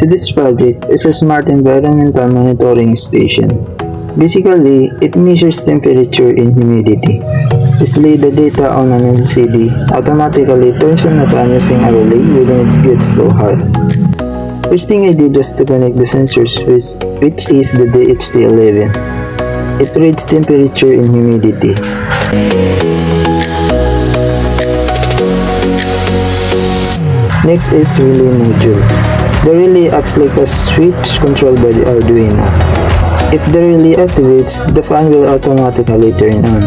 So this project is a smart environmental monitoring station. Basically, it measures temperature and humidity. Display the data on an LCD, automatically turns on the fan using a relay when it gets too hot. First thing I did was to connect the sensors, which is the DHT11. It reads temperature and humidity. Next is relay module. The relay acts like a switch controlled by the Arduino. If the relay activates, the fan will automatically turn on.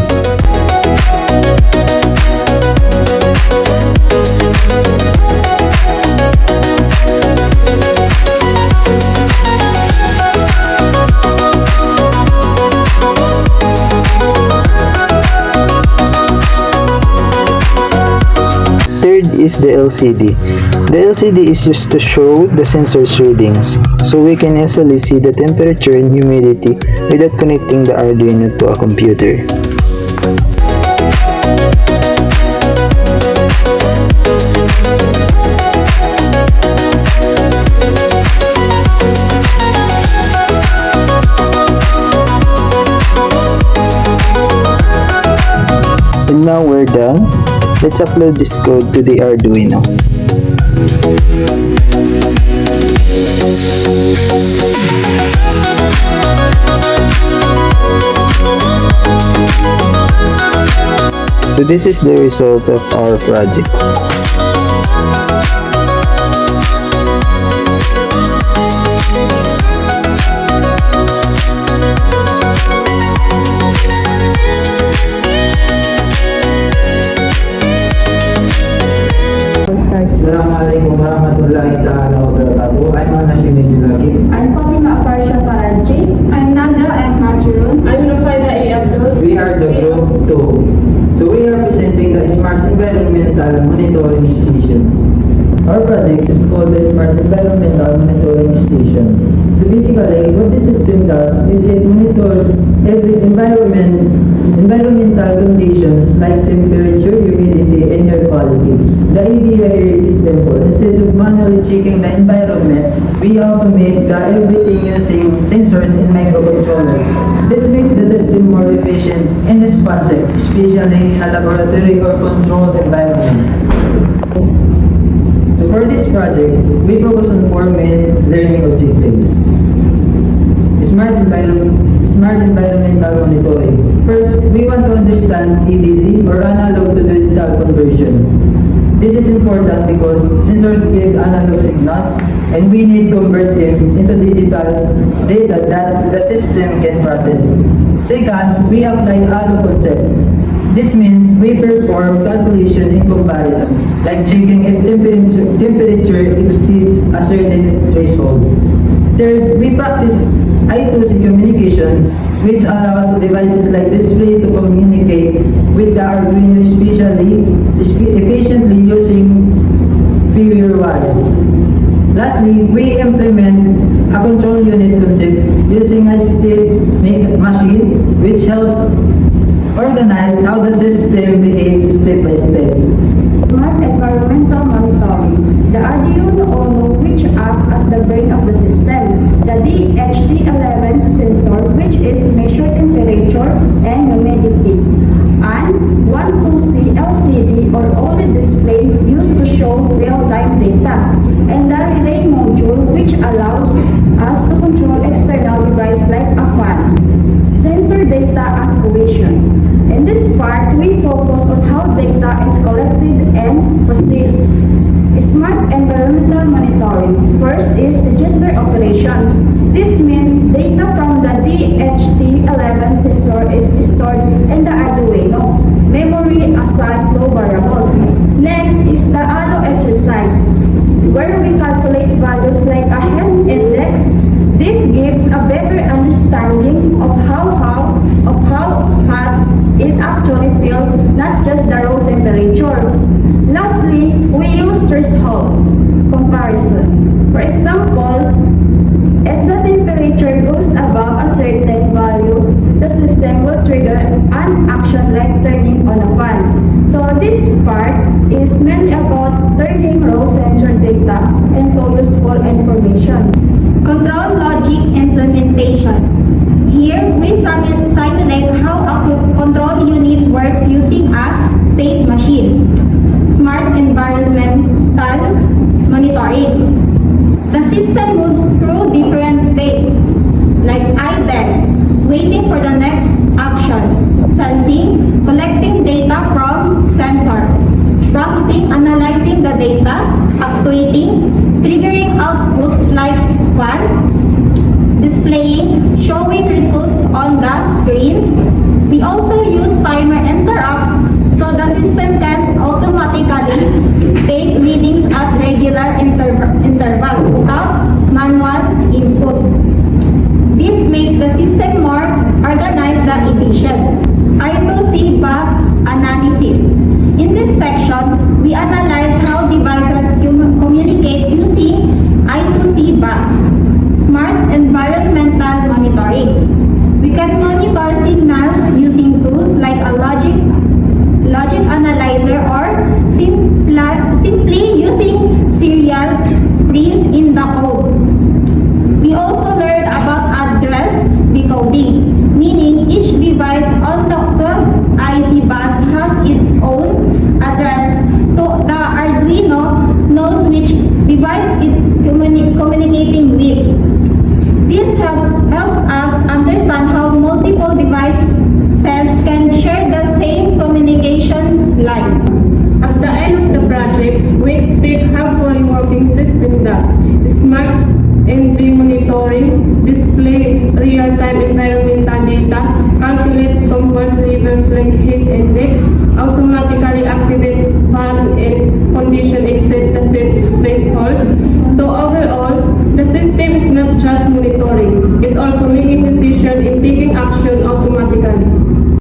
Third is the LCD. The LCD is used to show the sensor's readings, so we can easily see the temperature and humidity without connecting the Arduino to a computer. And now we're done. Let's upload this code to the Arduino. So this is the result of our project. Assalamualaikum warahmatullahi ta'ala wabarakatuh. I'm Anashim Medjulaki. I'm Fatima Farsha Paranchi. I'm Nandra M. Marjurun. I'm Rafaela A. Abdul. We are the group 2. So we are presenting the Smart Environmental Monitoring Station. Our project is called the Smart Environmental Monitoring Station. So basically, what this system does is it monitors every environmental conditions like temperature, humidity, and air quality. The idea here is simple. Instead of manually checking the environment, we automate everything using sensors and microcontroller. This makes the system more efficient and responsive, especially in a laboratory or controlled environment. So for this project, we focus on 4 main learning objectives. Smart environmental monitoring. First, we want to understand ADC or analog to digital conversion. This is important because sensors give analog signals and we need to convert them into digital data that the system can process. Second, we apply ALO concept. This means we perform calculation and comparisons, like checking if temperature exceeds a certain threshold. Third, we practice I2C communications, which allows devices like display to communicate with the Arduino efficiently using fewer wires. Lastly, we implement a control unit concept using a state machine, which helps organize how the system behaves step by step. Smart environmental monitoring. The Arduino Uno, which acts as the brain of the system. The DHT11 sensor, which is measure temperature and humidity. And 12C LCD or OLED display used to show real-time data. And the relay module, which allows us to control external device like a fan. Sensor data activation. In this part, we focus on how data is collected and processed. Smart environmental monitoring. First is register operations. This means data from the DHT11 sensor is stored in the Arduino memory assigned to variables. Next is the ALO exercise, where we calculate values like a health index. This gives a better understanding of how hot it actually feels, not just the raw temperature. Lastly, we use threshold comparison. For example, if the temperature goes above a certain value, the system will trigger an action like turning on a fan. So this part is mainly about turning raw sensor data data and for useful information. Control logic implementation. Here, we simulate how a control unit works using a state machine. Smart environmental monitoring. The system moves through different states, like idle, waiting for the next action, sensing, collecting data from sensors, processing, analyzing the data, actuating, triggering outputs like one, displaying, showing results on the screen. We also use timer interrupts so the system can automatically take readings at regular intervals without manual input. This makes the system more organized and efficient. I2C bus analysis. In this section, we analyze how devices communicate using I2C bus. Smart environmental monitoring. We can monitor signals using tools like a logic analyzer or simply using serial print in the code. We also learned about address decoding, meaning each device on the IC bus has its own address. So the Arduino knows which device it's communicating with. This helps us understand how multiple devices can share the same communications line. At the end of the project, we expect have fully working system that smart NV monitoring, displays real-time environmental data, calculates comfort levels like heat index, automatically activates fan and condition except the set's threshold. So overall, the system is not just monitoring, it also making decisions and taking action